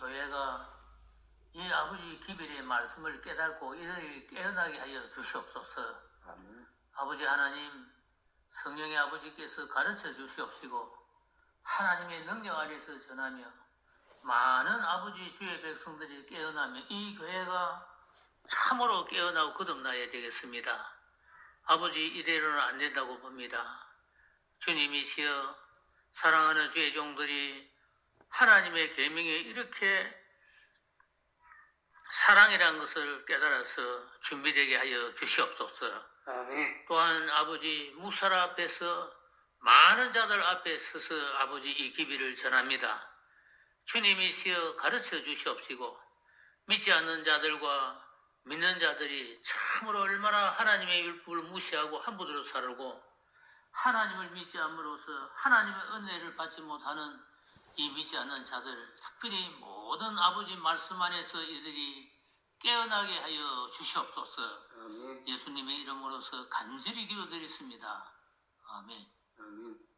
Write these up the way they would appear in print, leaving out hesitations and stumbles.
교회가 이 아버지 기별의 말씀을 깨닫고 이를 깨어나게 하여 주시옵소서. 아멘. 아버지 하나님, 성령의 아버지께서 가르쳐 주시옵시고 하나님의 능력 아래서 전하며 많은 아버지 주의 백성들이 깨어나며 이 교회가 참으로 깨어나고 거듭나야 되겠습니다. 아버지, 이대로는 안 된다고 봅니다. 주님이시여, 사랑하는 주의 종들이 하나님의 계명에 이렇게 사랑이라는 것을 깨달아서 준비되게 하여 주시옵소서. 아멘. 또한 아버지, 무살 앞에서 많은 자들 앞에 서서 아버지 이 기비를 전합니다. 주님이시여 가르쳐 주시옵시고 믿지 않는 자들과 믿는 자들이 참으로 얼마나 하나님의 율법을 무시하고 함부로 살고 하나님을 믿지 않음으로써 하나님의 은혜를 받지 못하는 이 믿지 않는 자들, 특별히 모든 아버지 말씀 안에서 이들이 깨어나게 하여 주시옵소서. 아멘. 예수님의 이름으로서 간절히 기도드리겠습니다. 아멘. 아멘.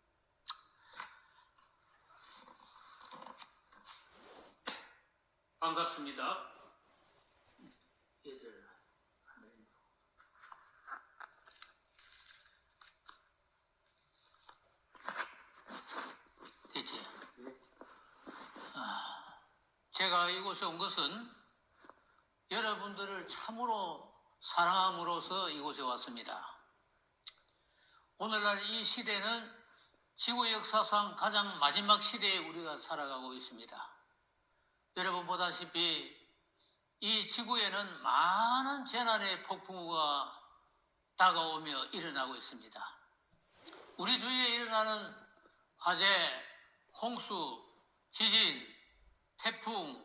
반갑습니다. 얘들 대체 제가 이곳에 온 것은 여러분들을 참으로 사랑함으로써 이곳에 왔습니다. 오늘날 이 시대는 지구 역사상 가장 마지막 시대에 우리가 살아가고 있습니다. 여러분 보다시피 이 지구에는 많은 재난의 폭풍우가 다가오며 일어나고 있습니다. 우리 주위에 일어나는 화재, 홍수, 지진, 태풍,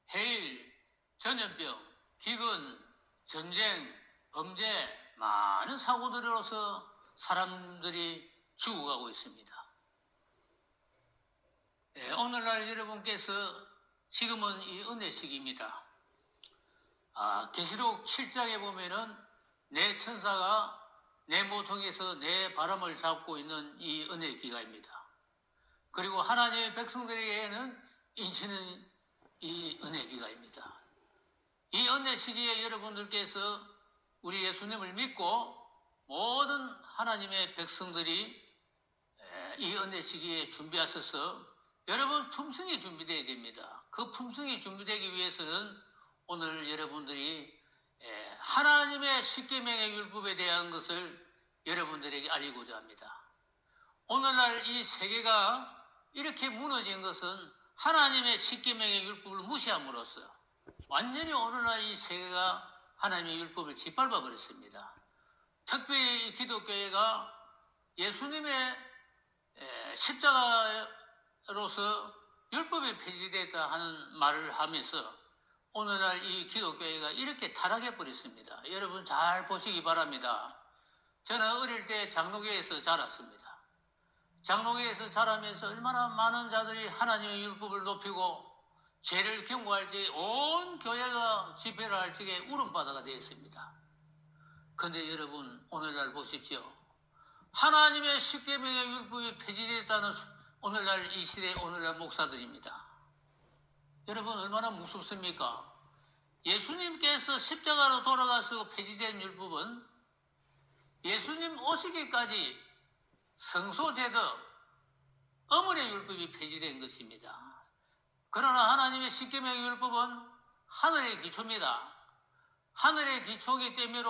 해일, 전염병, 기근, 전쟁, 범죄, 많은 사고들로서 사람들이 죽어가고 있습니다. 오늘날 여러분께서 지금은 이 은혜식입니다. 계시록 7장에 보면은 내 천사가 내 모퉁에서 내 바람을 잡고 있는 이 은혜기가입니다. 그리고 하나님의 백성들에게는 인치는 이 은혜기가입니다. 이 은혜 시기에 여러분들께서 우리 예수님을 믿고 모든 하나님의 백성들이 이 은혜 시기에 준비하셔서 여러분 품성이 준비되어야 됩니다. 그 품성이 준비되기 위해서는 오늘 여러분들이 하나님의 십계명의 율법에 대한 것을 여러분들에게 알리고자 합니다. 오늘날 이 세계가 이렇게 무너진 것은 하나님의 십계명의 율법을 무시함으로써 완전히 오늘날 이 세계가 하나님의 율법을 짓밟아 버렸습니다. 특별히 이 기독교회가 예수님의 십자가로서 율법이 폐지됐다 하는 말을 하면서 오늘날 이 기독교회가 이렇게 타락해 버렸습니다. 여러분 잘 보시기 바랍니다. 저는 어릴 때 장로교회에서 자랐습니다. 장로교회에서 자라면서 얼마나 많은 자들이 하나님의 율법을 높이고 죄를 경고할 때 온 교회가 집회를 할 적에 울음바다가 되었습니다. 그런데 여러분 오늘날 보십시오. 하나님의 십계명의 율법이 폐지됐다는 오늘날 이 시대의 오늘날 목사들입니다. 여러분 얼마나 무섭습니까? 예수님께서 십자가로 돌아가서 폐지된 율법은 예수님 오시기까지 성소제도 어머니의 율법이 폐지된 것입니다. 그러나 하나님의 십계명의 율법은 하늘의 기초입니다. 하늘의 기초이기 때문에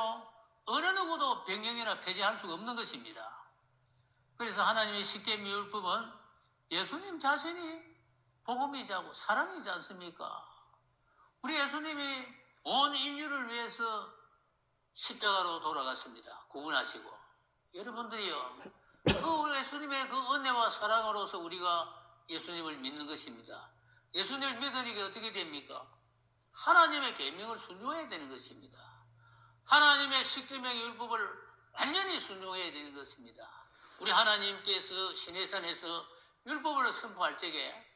어느 누구도 변경이나 폐지할 수가 없는 것입니다. 그래서 하나님의 십계명 율법은 예수님 자신이 복음이자고 사랑이지 않습니까? 우리 예수님이 온 인류를 위해서 십자가로 돌아갔습니다. 구원하시고. 여러분들이요, 그 예수님의 그 은혜와 사랑으로서 우리가 예수님을 믿는 것입니다. 예수님을 믿으니까 어떻게 됩니까? 하나님의 계명을 순종해야 되는 것입니다. 하나님의 십계명의 율법을 완전히 순종해야 되는 것입니다. 우리 하나님께서 시내산에서 율법을 선포할 적에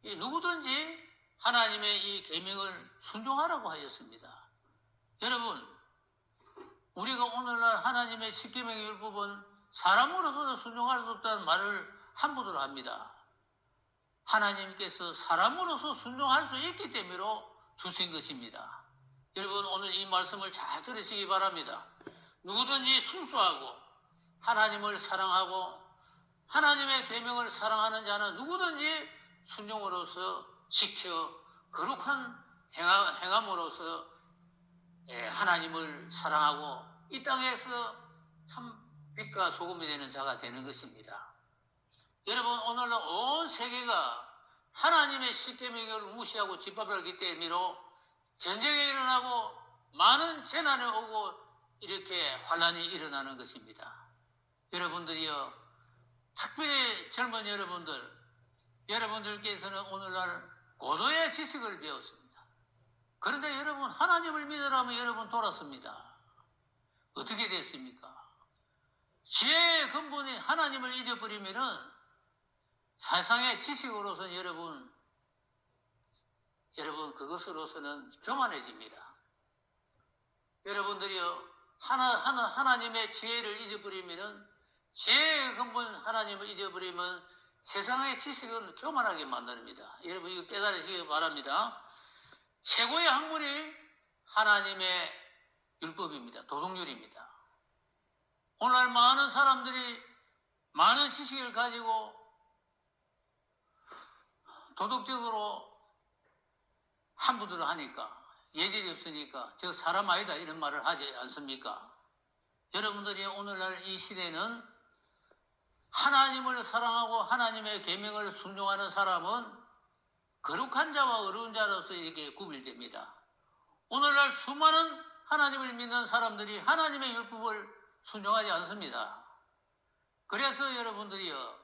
누구든지 하나님의 이 계명을 순종하라고 하였습니다. 여러분, 우리가 오늘날 하나님의 십계명의 율법은 사람으로서는 순종할 수 없다는 말을 함부로 합니다. 하나님께서 사람으로서 순종할 수 있기 때문에 주신 것입니다. 여러분 오늘 이 말씀을 잘 들으시기 바랍니다. 누구든지 순수하고 하나님을 사랑하고 하나님의 계명을 사랑하는 자는 누구든지 순종으로서 지켜 거룩한 행함으로써 하나님을 사랑하고 이 땅에서 참 빛과 소금이 되는 자가 되는 것입니다. 여러분 오늘날 온 세계가 하나님의 십계명을 무시하고 짓밟았기 때문에 전쟁이 일어나고 많은 재난이 오고 이렇게 환란이 일어나는 것입니다. 여러분들이요, 특별히 젊은 여러분들께서는 오늘날 고도의 지식을 배웠습니다. 그런데 여러분 하나님을 믿으라면 여러분 돌았습니다. 어떻게 됐습니까? 지혜의 근본이 하나님을 잊어버리면은 세상의 지식으로서는 여러분 그것으로서는 교만해집니다. 여러분들이요 하나님의 지혜를 잊어버리면은 지혜의 근본 하나님을 잊어버리면 세상의 지식은 교만하게 만듭니다. 여러분 이거 깨달으시기 바랍니다. 최고의 학문이 하나님의 율법입니다. 도덕률입니다. 오늘날 많은 사람들이 많은 지식을 가지고 도덕적으로 함부로 하니까 예절이 없으니까 저 사람 아니다 이런 말을 하지 않습니까? 여러분들이 오늘날 이 시대는 하나님을 사랑하고 하나님의 계명을 순종하는 사람은 거룩한 자와 어려운 자로서 이렇게 구별됩니다. 오늘날 수많은 하나님을 믿는 사람들이 하나님의 율법을 순종하지 않습니다. 그래서 여러분들이요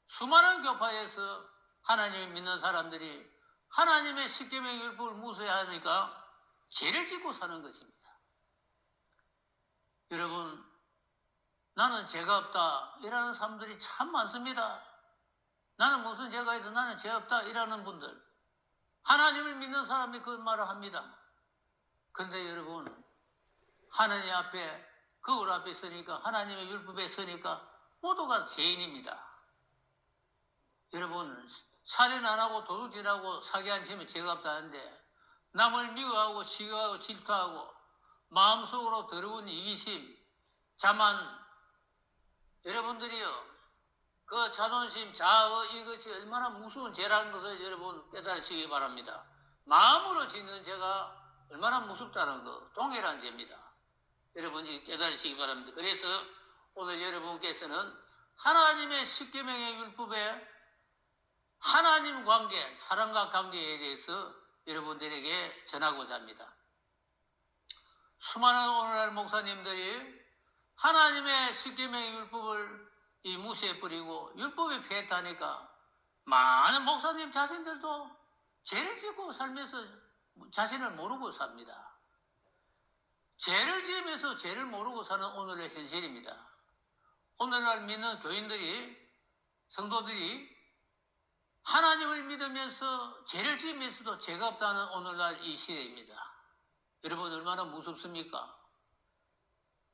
수많은 교파에서 하나님을 믿는 사람들이 하나님의 십계명 율법을 무시하니까 죄를 짓고 사는 것입니다. 여러분 나는 죄가 없다 이라는 사람들이 참 많습니다. 나는 무슨 죄가 있어 나는 죄 없다 이라는 분들 하나님을 믿는 사람이 그 말을 합니다. 그런데 여러분 하나님 앞에 거울 앞에 서니까 하나님의 율법에 서니까 모두가 죄인입니다. 여러분 살인 안 하고 도둑질 하고 사기 안 치면 죄가 없다는데 남을 미워하고 시기하고 질투하고 마음속으로 더러운 이기심 자만 여러분들이요 그 자존심 자아 이것이 얼마나 무서운 죄라는 것을 여러분 깨달으시기 바랍니다. 마음으로 짓는 죄가 얼마나 무섭다는 거 동일한 죄입니다. 여러분이 깨달으시기 바랍니다. 그래서 오늘 여러분께서는 하나님의 십계명의 율법에 하나님 관계, 사랑과 관계에 대해서 여러분들에게 전하고자 합니다. 수많은 오늘날 목사님들이 하나님의 십계명의 율법을 무시해버리고 율법에 피했다니까 많은 목사님 자신들도 죄를 짓고 살면서 자신을 모르고 삽니다. 죄를 지으면서 죄를 모르고 사는 오늘의 현실입니다. 오늘날 믿는 교인들이 성도들이 하나님을 믿으면서 죄를 지으면서도 죄가 없다는 오늘날 이 시대입니다. 여러분 얼마나 무섭습니까?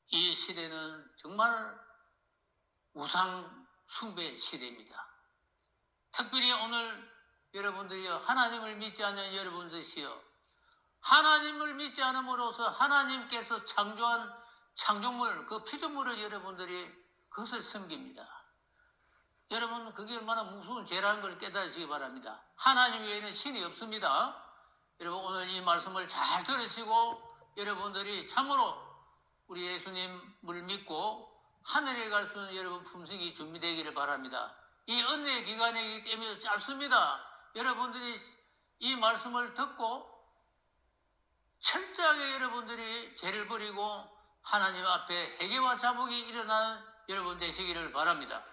이 시대는 정말 우상 숭배 시대입니다. 특별히 오늘 여러분들이 하나님을 믿지 않는 여러분들이요 하나님을 믿지 않음으로써 하나님께서 창조한 창조물 그 피조물을 여러분들이 그것을 섬깁니다. 여러분 그게 얼마나 무서운 죄라는 걸 깨달으시기 바랍니다. 하나님 외에는 신이 없습니다. 여러분 오늘 이 말씀을 잘 들으시고 여러분들이 참으로 우리 예수님을 믿고 하늘에 갈 수 있는 여러분 품성이 준비되기를 바랍니다. 이 은혜의 기간이기 때문에 짧습니다. 여러분들이 이 말씀을 듣고 철저하게 여러분들이 죄를 버리고 하나님 앞에 회개와 자복이 일어나는 여러분 되시기를 바랍니다.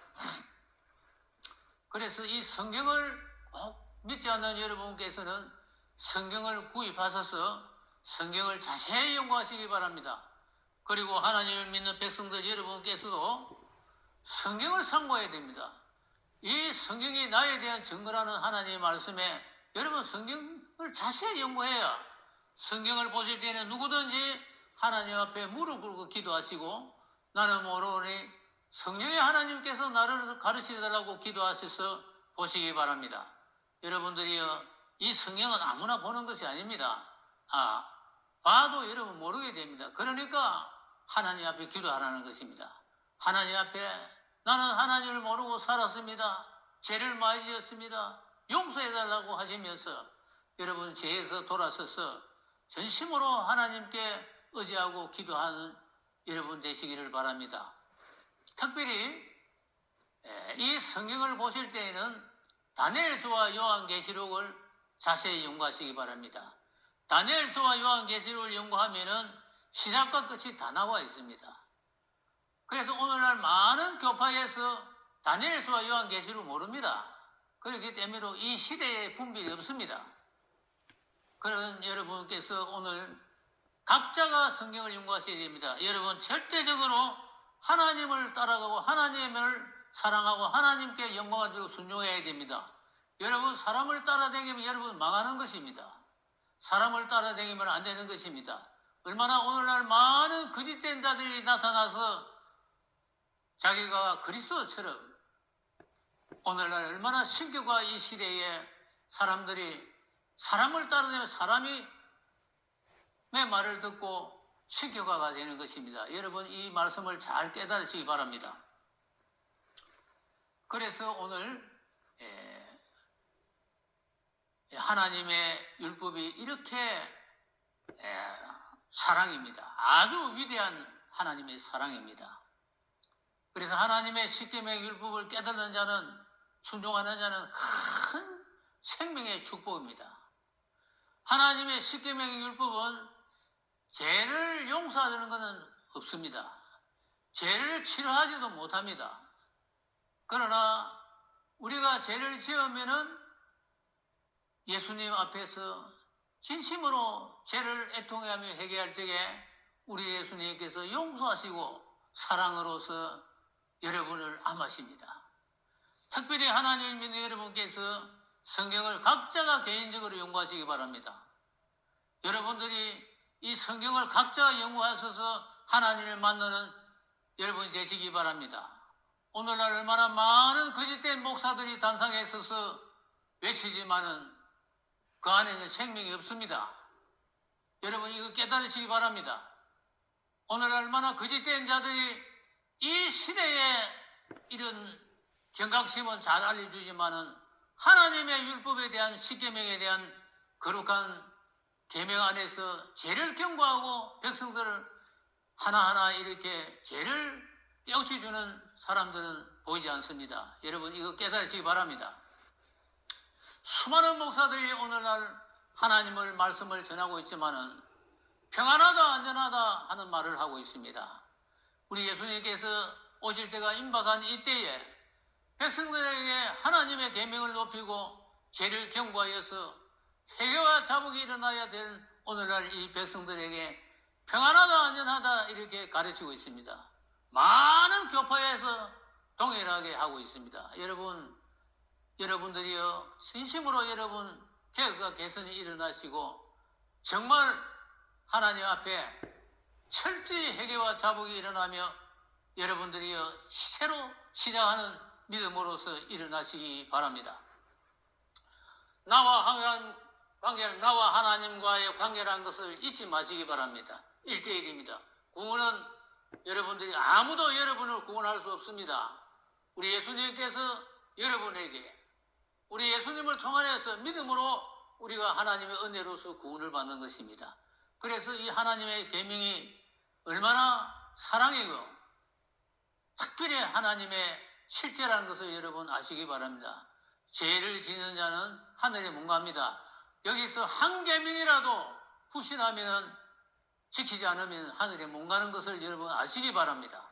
그래서 이 성경을 꼭 믿지 않는 여러분께서는 성경을 구입하셔서 성경을 자세히 연구하시기 바랍니다. 그리고 하나님을 믿는 백성들 여러분께서도 성경을 참고해야 됩니다. 이 성경이 나에 대한 증거라는 하나님의 말씀에 여러분 성경을 자세히 연구해야 성경을 보실 때는 누구든지 하나님 앞에 무릎 꿇고 기도하시고 나는 모르니 성령의 하나님께서 나를 가르치달라고 기도하셔서 보시기 바랍니다. 여러분들이요, 이 성경은 아무나 보는 것이 아닙니다. 봐도 여러분 모르게 됩니다. 그러니까 하나님 앞에 기도하라는 것입니다. 하나님 앞에 나는 하나님을 모르고 살았습니다. 죄를 많이 지었습니다. 용서해달라고 하시면서 여러분 죄에서 돌아서서 전심으로 하나님께 의지하고 기도하는 여러분 되시기를 바랍니다. 특별히 이 성경을 보실 때에는 다니엘서와 요한계시록을 자세히 연구하시기 바랍니다. 다니엘서와 요한계시록을 연구하면은 시작과 끝이 다 나와 있습니다. 그래서 오늘날 많은 교파에서 다니엘서와 요한계시록 모릅니다. 그렇기 때문에 이 시대에 분별이 없습니다. 그런 여러분께서 오늘 각자가 성경을 연구하셔야 됩니다. 여러분 절대적으로 하나님을 따라가고 하나님을 사랑하고 하나님께 영광을 드리고 순종해야 됩니다. 여러분 사람을 따라다니면 여러분 망하는 것입니다. 사람을 따라다니면 안 되는 것입니다. 얼마나 오늘날 많은 거짓된 자들이 나타나서 자기가 그리스도처럼 오늘날 얼마나 신교가 이 시대에 사람들이 사람을 따라다니면 사람이 내 말을 듣고 신교가가 되는 것입니다. 여러분 이 말씀을 잘 깨달으시기 바랍니다. 그래서 오늘 하나님의 율법이 이렇게 사랑입니다. 아주 위대한 하나님의 사랑입니다. 그래서 하나님의 십계명의 율법을 깨닫는 자는 순종하는 자는 큰 생명의 축복입니다. 하나님의 십계명의 율법은 죄를 용서하는 것은 없습니다. 죄를 치료하지도 못합니다. 그러나 우리가 죄를 지으면은 예수님 앞에서 진심으로 죄를 애통하며 회개할 적에 우리 예수님께서 용서하시고 사랑으로서 여러분을 암하십니다. 특별히 하나님 믿는 여러분께서 성경을 각자가 개인적으로 연구하시기 바랍니다. 여러분들이 이 성경을 각자가 연구하셔서 하나님을 만나는 여러분이 되시기 바랍니다. 오늘날 얼마나 많은 거짓된 목사들이 단상에 서서 외치지만은 그 안에는 생명이 없습니다. 여러분 이거 깨달으시기 바랍니다. 오늘날 얼마나 거짓된 자들이 이 시대에 이런 경각심은 잘 알려주지만은 하나님의 율법에 대한 십계명에 대한 거룩한 계명 안에서 죄를 경고하고 백성들을 하나하나 이렇게 죄를 깨우쳐주는 사람들은 보이지 않습니다. 여러분 이거 깨달으시기 바랍니다. 수많은 목사들이 오늘날 하나님을 말씀을 전하고 있지만은 평안하다 안전하다 하는 말을 하고 있습니다. 우리 예수님께서 오실 때가 임박한 이때에 백성들에게 하나님의 계명을 높이고 죄를 경고하여서 회개와 자복이 일어나야 될 오늘날 이 백성들에게 평안하다 안전하다 이렇게 가르치고 있습니다. 많은 교파에서 동일하게 하고 있습니다. 여러분들이요 진심으로 여러분 개혁과 개선이 일어나시고 정말 하나님 앞에 철저히 회개와 자복이 일어나며 여러분들이요 새로 시작하는 믿음으로서 일어나시기 바랍니다. 나와 하나님과의 관계라는 것을 잊지 마시기 바랍니다. 1대1입니다. 구원은 여러분들이 아무도 여러분을 구원할 수 없습니다. 우리 예수님께서 여러분에게 우리 예수님을 통하여서 믿음으로 우리가 하나님의 은혜로서 구원을 받는 것입니다. 그래서 이 하나님의 계명이 얼마나 사랑이고 특별히 하나님의 실제라는 것을 여러분 아시기 바랍니다. 죄를 지는 자는 하늘에 못 갑니다. 여기서 한 계명이라도 후신하면 지키지 않으면 하늘에 못 가는 것을 여러분 아시기 바랍니다.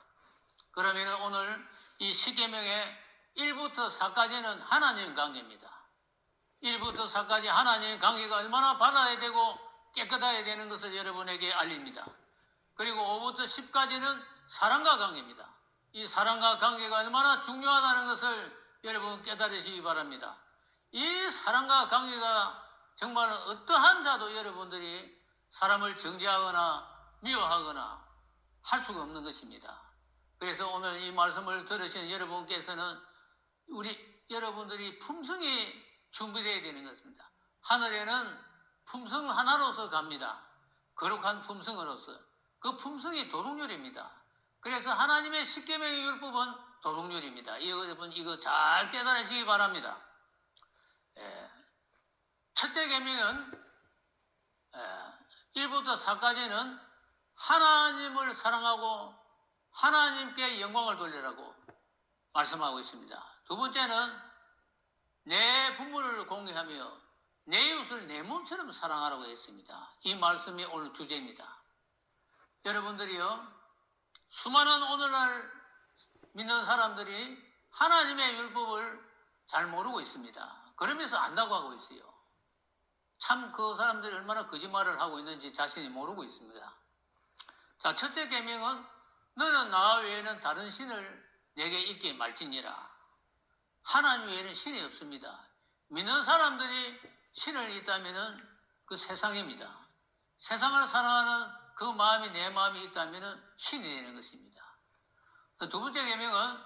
그러면 오늘 이 십계명의 1부터 4까지는 하나님 관계입니다. 1부터 4까지 하나님의 관계가 얼마나 바라야 되고 깨끗해야 되는 것을 여러분에게 알립니다. 그리고 5부터 10까지는 사랑과 관계입니다. 이 사랑과 관계가 얼마나 중요하다는 것을 여러분 깨달으시기 바랍니다. 이 사랑과 관계가 정말 어떠한 자도 여러분들이 사람을 정죄하거나 미워하거나 할 수가 없는 것입니다. 그래서 오늘 이 말씀을 들으신 여러분께서는 여러분들이 품성이 준비되어야 되는 것입니다. 하늘에는 품성 하나로서 갑니다. 거룩한 품성으로서. 그 품성이 도덕률입니다. 그래서 하나님의 십계명의 율법은 도덕률입니다. 여러분 이거 잘 깨달으시기 바랍니다. 첫째 계명은 1부터 4까지는 하나님을 사랑하고 하나님께 영광을 돌리라고 말씀하고 있습니다. 두 번째는 내 부모를 공경하며 내 이웃을 내 몸처럼 사랑하라고 했습니다. 이 말씀이 오늘 주제입니다. 여러분들이요, 수많은 오늘날 믿는 사람들이 하나님의 율법을 잘 모르고 있습니다. 그러면서 안다고 하고 있어요. 참 그 사람들이 얼마나 거짓말을 하고 있는지 자신이 모르고 있습니다. 자, 첫째 계명은 너는 나 외에는 다른 신을 내게 있게 말지니라. 하나님 외에는 신이 없습니다. 믿는 사람들이 신을 있다면 그 세상입니다. 세상을 사랑하는 그 마음이 내 마음이 있다면 신이 되는 것입니다. 두 번째 계명은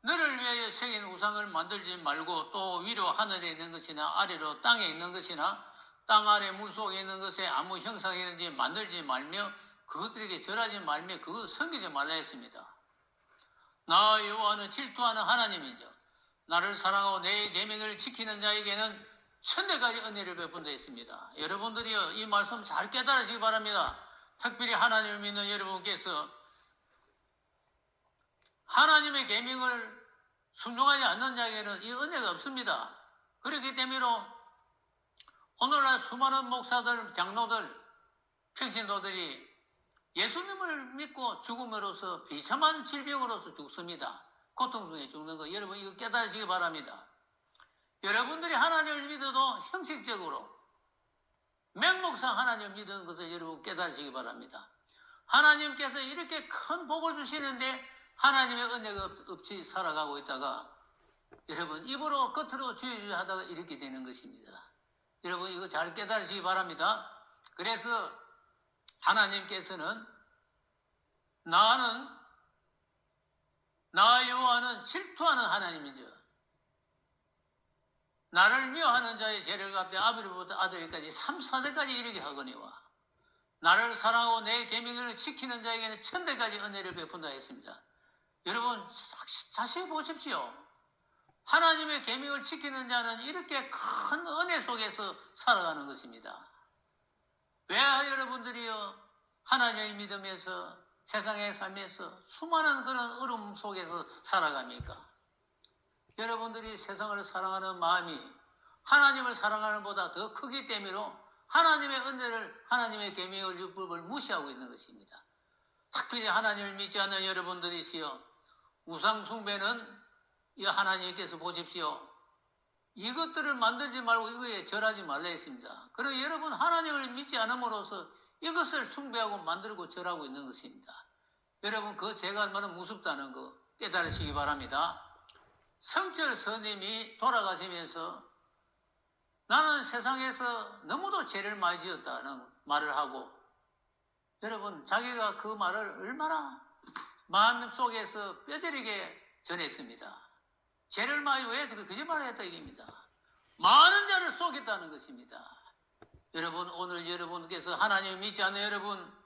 너를 위하여 새긴 우상을 만들지 말고 또 위로 하늘에 있는 것이나 아래로 땅에 있는 것이나 땅 아래 물속에 있는 것에 아무 형상이든지 만들지 말며 그것들에게 절하지 말며 그거 섬기지 말라 했습니다. 나 여호와는 질투하는 하나님이죠. 나를 사랑하고 내 계명을 지키는 자에게는 천대까지 은혜를 베푼다 했습니다. 여러분들이요, 이 말씀 잘 깨달으시기 바랍니다. 특별히 하나님을 믿는 여러분께서 하나님의 계명을 순종하지 않는 자에게는 이 은혜가 없습니다. 그렇기 때문에 오늘날 수많은 목사들, 장로들, 평신도들이 예수님을 믿고 죽음으로써 비참한 질병으로서 죽습니다. 고통 중에 죽는 거 여러분 이거 깨달으시기 바랍니다. 여러분들이 하나님을 믿어도 형식적으로 맹목상 하나님을 믿는 것을 여러분 깨달으시기 바랍니다. 하나님께서 이렇게 큰 복을 주시는데 하나님의 은혜가 없이 살아가고 있다가 여러분 입으로 겉으로 주여주여 하다가 이렇게 되는 것입니다. 여러분 이거 잘 깨달으시기 바랍니다. 그래서 하나님께서는 나 여호와는 질투하는 하나님이죠. 나를 미워하는 자의 죄를 갚되 아버지부터 아들까지 3, 4대까지 이르게 하거니와 나를 사랑하고 내 계명을 지키는 자에게는 천대까지 은혜를 베푼다 했습니다. 여러분 자세히 보십시오. 하나님의 계명을 지키는 자는 이렇게 큰 은혜 속에서 살아가는 것입니다. 왜 여러분들이요 하나님을 믿으면서 세상의 삶에서 수많은 그런 어려움 속에서 살아갑니까? 여러분들이 세상을 사랑하는 마음이 하나님을 사랑하는 것보다 더 크기 때문에 하나님의 은혜를 하나님의 계명을 율법을 무시하고 있는 것입니다. 특별히 하나님을 믿지 않는 여러분들이시여 우상 숭배는 이 하나님께서 보십시오. 이것들을 만들지 말고 이거에 절하지 말라 했습니다. 그리고 여러분 하나님을 믿지 않음으로써 이것을 숭배하고 만들고 절하고 있는 것입니다. 여러분 그 죄가 얼마나 무섭다는 거 깨달으시기 바랍니다. 성철 스님이 돌아가시면서 나는 세상에서 너무도 죄를 많이 지었다는 말을 하고 여러분 자기가 그 말을 얼마나 마음속에서 뼈저리게 전했습니다. 죄를 많이 왜 거짓말을 했다 이겁니다. 많은 자를 속였다는 것입니다. 여러분 오늘 여러분께서 하나님을 믿지 않는 여러분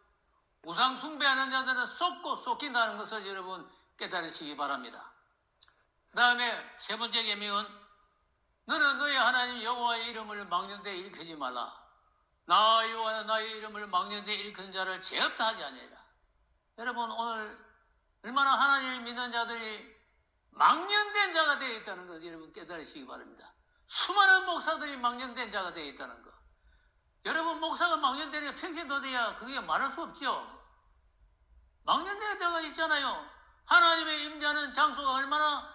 우상 숭배하는 자들은 속고 속인다는 것을 여러분 깨달으시기 바랍니다. 그 다음에 세 번째 계명은 너는 너의 하나님 여호와의 이름을 망령되이 일으키지 말라. 나 여호와는 나의 이름을 망령되이 일으키는 자를 죄 없다 하지 아니하라. 여러분 오늘 얼마나 하나님을 믿는 자들이 망령된 자가 되어 있다는 것을 여러분 깨달으시기 바랍니다. 수많은 목사들이 망령된 자가 되어 있다는 것. 여러분 목사가 망령되니까 평생도 돼야 그게 말할 수 없죠. 망령된 자가 있잖아요. 하나님의 임재하는 장소가 얼마나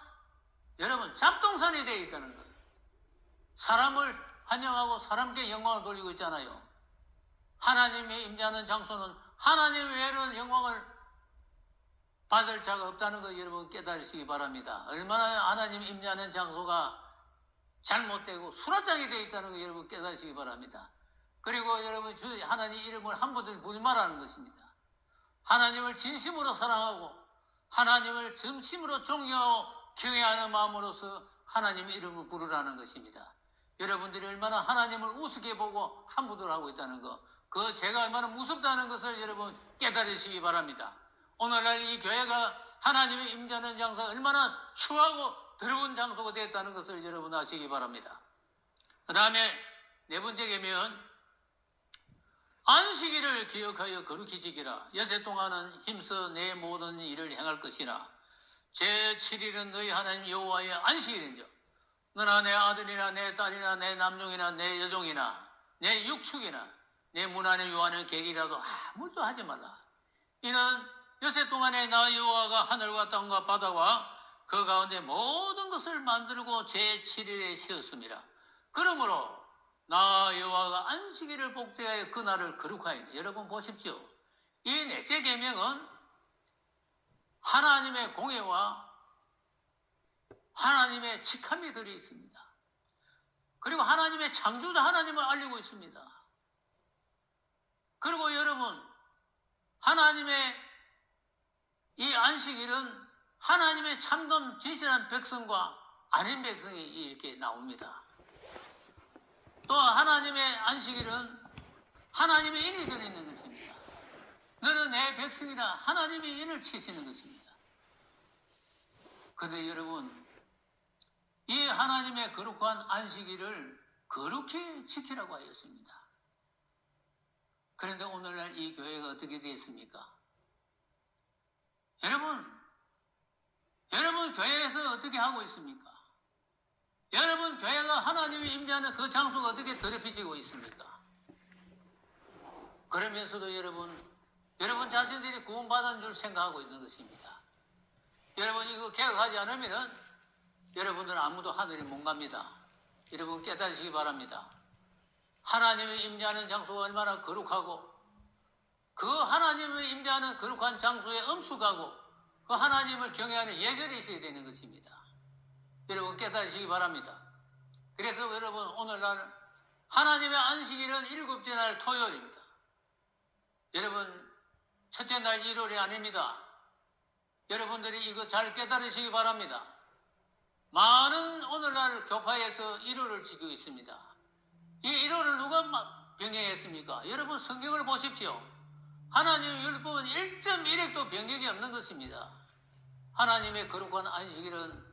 여러분 잡동산이 되어 있다는 것. 사람을 환영하고 사람께 영광을 돌리고 있잖아요. 하나님의 임재하는 장소는 하나님 외에는 영광을 받을 자가 없다는 것 여러분 깨달으시기 바랍니다. 얼마나 하나님 임재하는 장소가 잘못되고 수라장이 되어 있다는 것 여러분 깨달으시기 바랍니다. 그리고 여러분 하나님 이름을 한 번도 부르지 말라는 것입니다. 하나님을 진심으로 사랑하고 하나님을 진심으로 존경하고 경외하는 마음으로서 하나님의 이름을 부르라는 것입니다. 여러분들이 얼마나 하나님을 우습게 보고 함부를 하고 있다는 것, 그 죄가 얼마나 무섭다는 것을 여러분 깨달으시기 바랍니다. 오늘날 이 교회가 하나님의 임재하는 장소가 얼마나 추하고 더러운 장소가 되었다는 것을 여러분 아시기 바랍니다. 그 다음에 네 번째 계명은 안식일을 기억하여 거룩히 지키라. 여세 동안은 힘써 내 모든 일을 행할 것이나 제7일은 너희 하나님 여호와의 안식일인즉 너나 내 아들이나 내 딸이나 내 남종이나 내 여종이나 내 육축이나 내 문 안에 요하는 객이라도 아무도 하지 말라. 이는 여세 동안에 나 여호와가 하늘과 땅과 바다와 그 가운데 모든 것을 만들고 제7일에 쉬었습니다. 그러므로 나 여호와가 안식일을 복되하여 그날을 거룩하이니. 여러분 보십시오. 이 넷째 계명은 하나님의 공예와 하나님의 직함이 들어 있습니다. 그리고 하나님의 창조자 하나님을 알리고 있습니다. 그리고 여러분, 하나님의 이 안식일은 하나님의 참된 진실한 백성과 아닌 백성이 이렇게 나옵니다. 또 하나님의 안식일은 하나님의 인이 들어있는 것입니다. 너는 내 백성이라 하나님의 인을 치시는 것입니다. 그런데 여러분, 이 하나님의 거룩한 안식일을 거룩히 지키라고 하였습니다. 그런데 오늘날 이 교회가 어떻게 되었습니까? 여러분 교회에서 어떻게 하고 있습니까? 여러분 교회가 하나님이 임재하는 그 장소가 어떻게 더럽혀지고 있습니까? 그러면서도 여러분 자신들이 구원받은 줄 생각하고 있는 것입니다. 여러분 이거 개혁하지 않으면은 여러분들은 아무도 하늘에 못 갑니다. 여러분 깨닫으시기 바랍니다. 하나님이 임재하는 장소가 얼마나 거룩하고 그 하나님이 임재하는 거룩한 장소에 엄숙하고 그 하나님을 경외하는 예절이 있어야 되는 것입니다. 여러분 깨닫으시기 바랍니다. 그래서 여러분 오늘날 하나님의 안식일은 7째 날 토요일입니다. 여러분 첫째 날 일요일이 아닙니다. 여러분들이 이거 잘 깨달으시기 바랍니다. 많은 오늘날 교파에서 일요일을 지키고 있습니다. 이 일요일을 누가 변경했습니까? 여러분 성경을 보십시오. 하나님의 율법은 1.1획도 변경이 없는 것입니다. 하나님의 거룩한 안식일은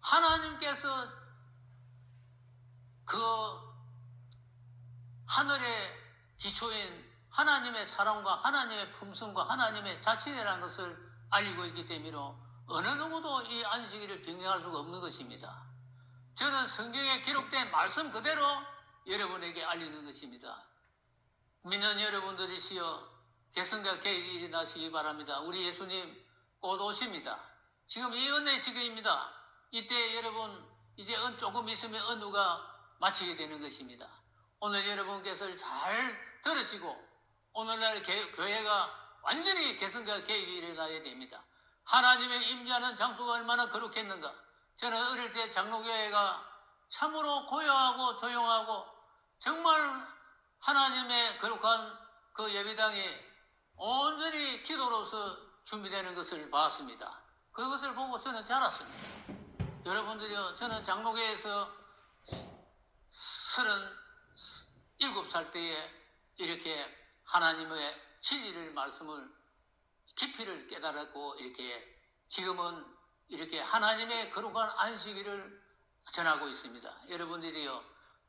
하나님께서 그 하늘의 기초인 하나님의 사랑과 하나님의 품성과 하나님의 자신이라는 것을 알리고 있기 때문에 어느 누구도 이 안식일을 변경할 수가 없는 것입니다. 저는 성경에 기록된 말씀 그대로 여러분에게 알리는 것입니다. 믿는 여러분들이시여 개성과 계획이 일어나시기 바랍니다. 우리 예수님 곧 오십니다. 지금 이 은혜 시기입니다. 이때 여러분 이제 조금 있으면 은우가 마치게 되는 것입니다. 오늘 여러분께서 잘 들으시고 오늘날 교회가 완전히 개성과 계획이 일어나야 됩니다. 하나님의 임재하는 장소가 얼마나 거룩했는가. 저는 어릴 때 장로교회가 참으로 고요하고 조용하고 정말 하나님의 거룩한 그 예배당에 온전히 기도로서 준비되는 것을 봤습니다. 그것을 보고 저는 자랐습니다. 여러분들이요, 저는 장로교회에서 37살 때에 이렇게 하나님의 진리를 말씀을 깊이를 깨달았고 이렇게 지금은 이렇게 하나님의 거룩한 안식일을 전하고 있습니다. 여러분들이요,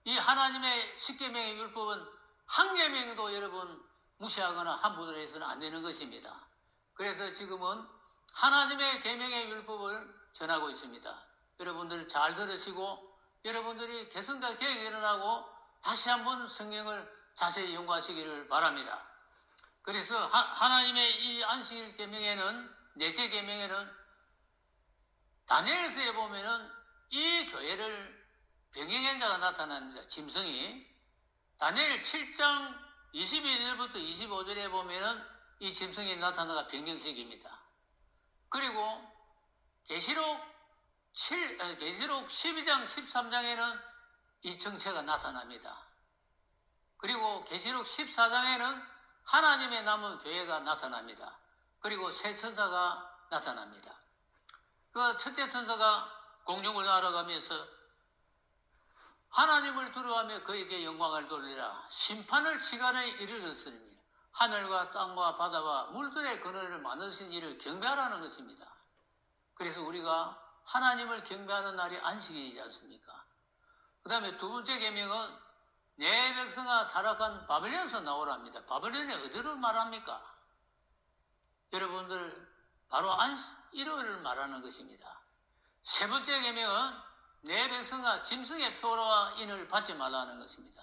이 하나님의 십계명의 율법은 한 계명도 여러분 무시하거나 함부로 해서는 안 되는 것입니다. 그래서 지금은 하나님의 계명의 율법을 전하고 있습니다. 여러분들 잘 들으시고 여러분들이 개성과 계획이 일어나고 다시 한번 성경을 자세히 연구하시기를 바랍니다. 그래서 하나님의 이 안식일 계명에는 넷째 계명에는 다니엘서에 보면은 이 교회를 변경한 자가 나타납니다. 짐승이 다니엘 7장 22절부터 25절에 보면은 이 짐승이 나타나가 변경식입니다. 그리고 계시록 12장 13장에는 이 정체가 나타납니다. 그리고 계시록 14장에는 하나님의 남은 교회가 나타납니다. 그리고 새 천사가 나타납니다. 그 첫째 천사가 공중을 날아가면서 하나님을 두려워하며 그에게 영광을 돌리라. 심판을 시간에 이르렀으니 하늘과 땅과 바다와 물들의 근원을 만드신 이를 경배하라는 것입니다. 그래서 우리가 하나님을 경배하는 날이 안식일이지 않습니까? 그 다음에 두 번째 계명은 내 백성아 타락한 바벨론에서 나오랍니다. 바벨론이 어디를 말합니까? 여러분들 바로 일요일을 말하는 것입니다. 세 번째 계명은 내 백성아 짐승의 표로와 인을 받지 말라는 것입니다.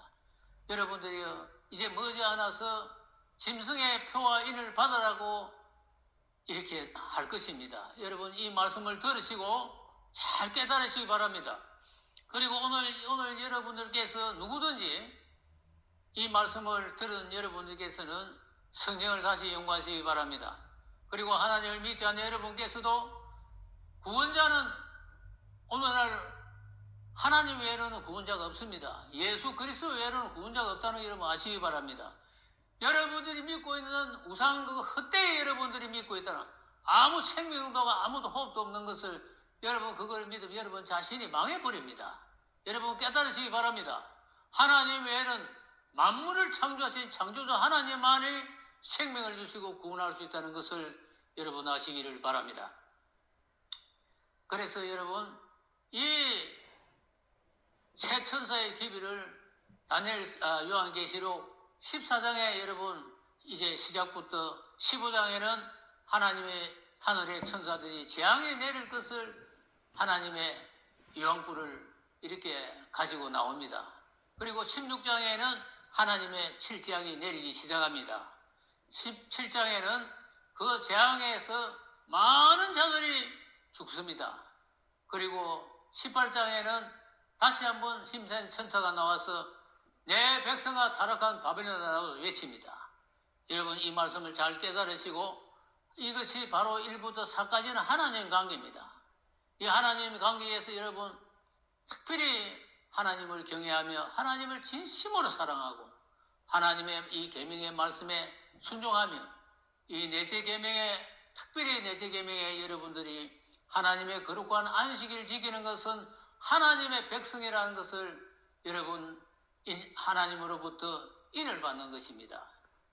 여러분들이요 이제 머지않아서 짐승의 표와 인을 받으라고 이렇게 할 것입니다. 여러분 이 말씀을 들으시고 잘 깨달으시기 바랍니다. 그리고 오늘 여러분들께서 누구든지 이 말씀을 들은 여러분들께서는 성경을 다시 연구하시기 바랍니다. 그리고 하나님을 믿지 않는 여러분께서도 구원자는 오늘날 하나님 외에는 구원자가 없습니다. 예수 그리스도 외에는 구원자가 없다는 거 여러분 아시기 바랍니다. 여러분들이 믿고 있는 우상 그 헛되이 여러분들이 믿고 있다는 아무 생명도가 아무도 호흡도 없는 것을 여러분 그걸 믿으면 여러분 자신이 망해버립니다. 여러분 깨달으시기 바랍니다. 하나님 외에는 만물을 창조하신 창조자 하나님만이 생명을 주시고 구원할 수 있다는 것을 여러분 아시기를 바랍니다. 그래서 여러분 이 새 천사의 기비를 요한계시록 14장에 여러분 이제 시작부터 15장에는 하나님의 하늘의 천사들이 재앙에 내릴 것을 하나님의 유황불을 이렇게 가지고 나옵니다. 그리고 16장에는 하나님의 칠재앙이 내리기 시작합니다. 17장에는 그 재앙에서 많은 자들이 죽습니다. 그리고 18장에는 다시 한번 힘센 천사가 나와서 내 백성아 타락한 바벨론이라고 외칩니다. 여러분 이 말씀을 잘 깨달으시고 이것이 바로 1부터 4까지는 하나님 관계입니다. 이 하나님 관계에서 여러분 특별히 하나님을 경외하며 하나님을 진심으로 사랑하고 하나님의 이 계명의 말씀에 순종하며 이 넷째 계명에 특별히 넷째 계명에 여러분들이 하나님의 거룩한 안식일을 지키는 것은 하나님의 백성이라는 것을 여러분 하나님으로부터 인을 받는 것입니다.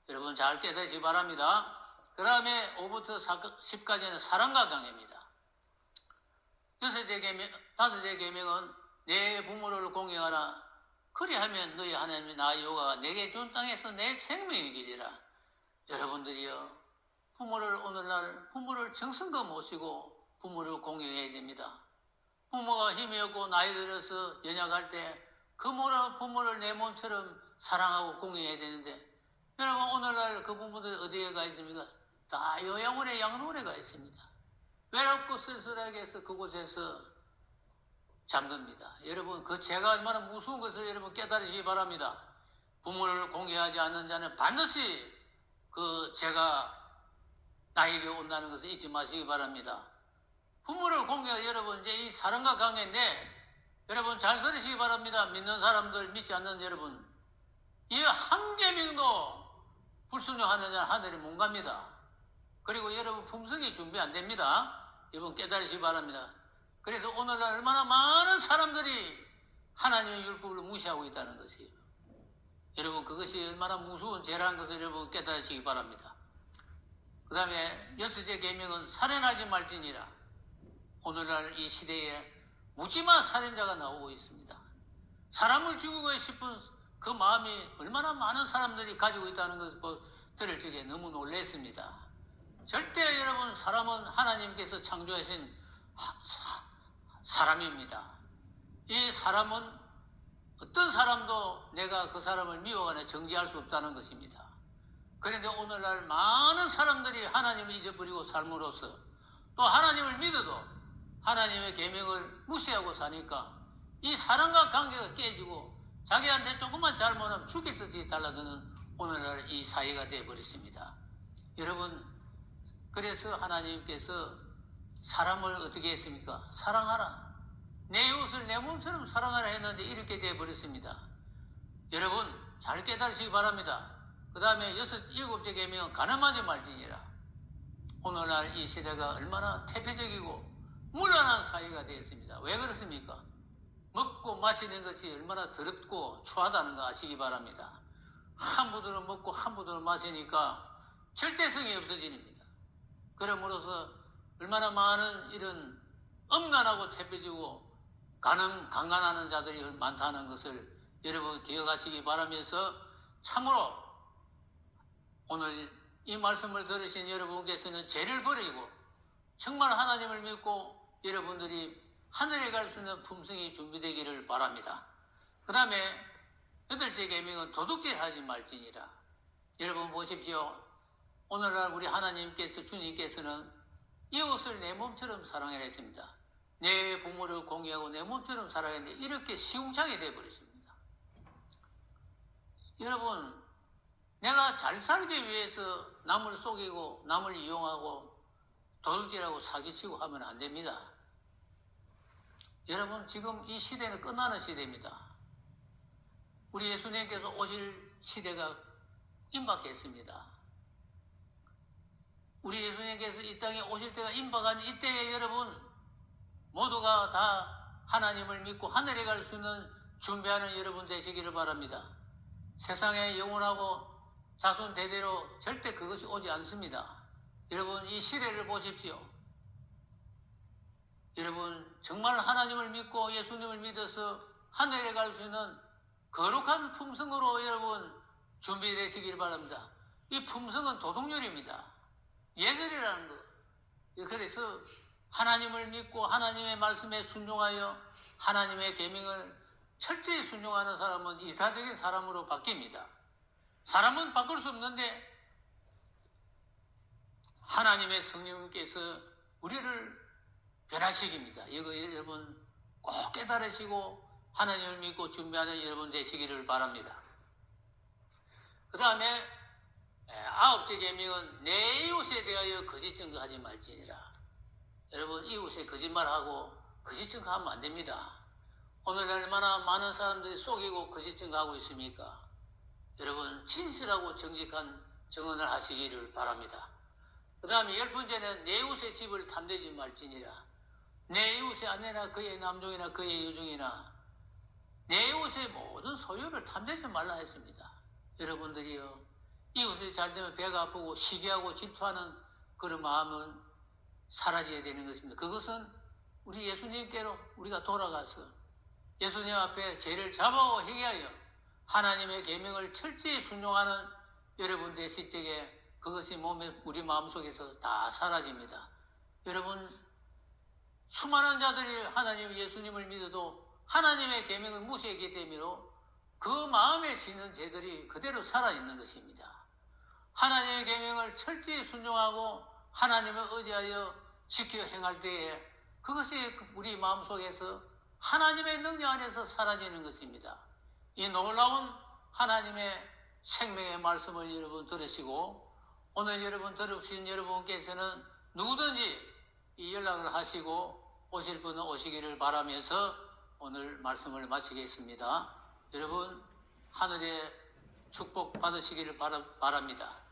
여러분 잘 깨닫기 바랍니다. 그 다음에 5부터 10까지는 사랑과 강해입니다. 다섯째 계명은 내 부모를 공경하라. 그리하면 너희 하나님 나의 여호와가 내게 준 땅에서 내 생명이 길이라. 여러분들이요 부모를 오늘날 부모를 정성껏 모시고 부모를 공경해야 됩니다. 부모가 힘이 없고 나이 들어서 연약할 때 그 부모를 내 몸처럼 사랑하고 공경해야 되는데 여러분 오늘날 그 부모들 어디에 가 있습니까? 다 요양원에 양로원에 가 있습니다. 외롭고 쓸쓸하게 해서 그곳에서 잠듭니다. 여러분 그 죄가 얼마나 무서운 것을 여러분 깨달으시기 바랍니다. 부모를 공경하지 않는 자는 반드시 그 죄가 나에게 온다는 것을 잊지 마시기 바랍니다. 부모를 공경하지 여러분 이제 이 사랑과 관계인데 여러분 잘 들으시기 바랍니다. 믿는 사람들 믿지 않는 여러분 이 한 계명도 불순종하는 자는 하늘에 못 갑니다. 그리고 여러분 품성이 준비 안 됩니다. 여러분 깨달으시기 바랍니다. 그래서 오늘날 얼마나 많은 사람들이 하나님의 율법을 무시하고 있다는 것이에요. 여러분 그것이 얼마나 무서운 죄라는 것을 여러분 깨달으시기 바랍니다. 그 다음에 여섯째 계명은 살인하지 말지니라. 오늘날 이 시대에 묻지마 살인자가 나오고 있습니다. 사람을 죽이고 싶은 그 마음이 얼마나 많은 사람들이 가지고 있다는 것을 들을 적에 너무 놀랐습니다. 절대 여러분 사람은 하나님께서 창조하신 사람입니다. 이 사람은 어떤 사람도 내가 그 사람을 미워하거나 정죄할 수 없다는 것입니다. 그런데 오늘날 많은 사람들이 하나님을 잊어버리고 삶으로써 또 하나님을 믿어도 하나님의 계명을 무시하고 사니까 이 사랑과 관계가 깨지고 자기한테 조금만 잘못하면 죽일 듯이 달라드는 오늘날 이 사회가 되어버렸습니다. 여러분 그래서 하나님께서 사람을 어떻게 했습니까? 사랑하라. 내 이웃을 내 몸처럼 사랑하라 했는데 이렇게 되어버렸습니다. 여러분 잘 깨달으시기 바랍니다. 그 다음에 일곱째 계명은 가늠하지 말지니라. 오늘날 이 시대가 얼마나 태폐적이고 무난한 사회가 되었습니다. 왜 그렇습니까? 먹고 마시는 것이 얼마나 더럽고 추하다는 거 아시기 바랍니다. 한 부대로 먹고 한 부대로 마시니까 절대성이 없어집니다. 그러므로서 얼마나 많은 이런 엄난하고 태폐지고 강간하는 자들이 많다는 것을 여러분 기억하시기 바라면서 참으로 오늘 이 말씀을 들으신 여러분께서는 죄를 버리고 정말 하나님을 믿고 여러분들이 하늘에 갈 수 있는 품성이 준비되기를 바랍니다. 그 다음에 8째 계명은 도둑질 하지 말지니라. 여러분 보십시오. 오늘날 우리 하나님께서 주님께서는 이웃을 내 몸처럼 사랑하라 했습니다. 내 부모를 공경하고 내 몸처럼 살아야하는데 이렇게 시궁창이 되어버렸습니다. 여러분, 내가 잘 살기 위해서 남을 속이고 남을 이용하고 도둑질하고 사기치고 하면 안 됩니다. 여러분, 지금 이 시대는 끝나는 시대입니다. 우리 예수님께서 오실 시대가 임박했습니다. 우리 예수님께서 이 땅에 오실 때가 임박한 이때에 여러분 모두가 다 하나님을 믿고 하늘에 갈 수 있는 준비하는 여러분 되시기를 바랍니다. 세상에 영원하고 자손 대대로 절대 그것이 오지 않습니다. 여러분 이 시대를 보십시오. 여러분 정말 하나님을 믿고 예수님을 믿어서 하늘에 갈 수 있는 거룩한 품성으로 여러분 준비되시기를 바랍니다. 이 품성은 도덕률입니다. 예절이라는 것. 그래서 하나님을 믿고 하나님의 말씀에 순종하여 하나님의 계명을 철저히 순종하는 사람은 이타적인 사람으로 바뀝니다. 사람은 바꿀 수 없는데 하나님의 성령님께서 우리를 변화시킵니다. 이거 여러분 꼭 깨달으시고 하나님을 믿고 준비하는 여러분 되시기를 바랍니다. 그 다음에 9째 계명은 내 이웃에 대하여 거짓 증거하지 말지니라. 여러분 이웃에 거짓말하고 거짓 증거하면 안 됩니다. 오늘날 얼마나 많은 사람들이 속이고 거짓 증거하고 있습니까? 여러분 진실하고 정직한 증언을 하시기를 바랍니다. 그 다음에 10번째는 내 이웃의 집을 탐내지 말지니라. 내 이웃의 아내나 그의 남종이나 그의 여종이나 내 이웃의 모든 소유를 탐내지 말라 했습니다. 여러분들이요 이웃이 잘 되면 배가 아프고 시기하고 질투하는 그런 마음은 사라져야 되는 것입니다. 그것은 우리 예수님께로 우리가 돌아가서 예수님 앞에 죄를 잡아오 회개하여 하나님의 계명을 철저히 순종하는 여러분 되실 적에 그것이 우리 마음속에서 다 사라집니다. 여러분 수많은 자들이 하나님 예수님을 믿어도 하나님의 계명을 무시했기 때문에 그 마음에 지는 죄들이 그대로 살아있는 것입니다. 하나님의 계명을 철저히 순종하고 하나님을 의지하여 지켜 행할 때에 그것이 우리 마음속에서 하나님의 능력 안에서 사라지는 것입니다. 이 놀라운 하나님의 생명의 말씀을 여러분 들으시고 오늘 여러분 들으신 여러분께서는 누구든지 이 연락을 하시고 오실 분은 오시기를 바라면서 오늘 말씀을 마치겠습니다. 여러분 하늘의 축복 받으시기를 바랍니다.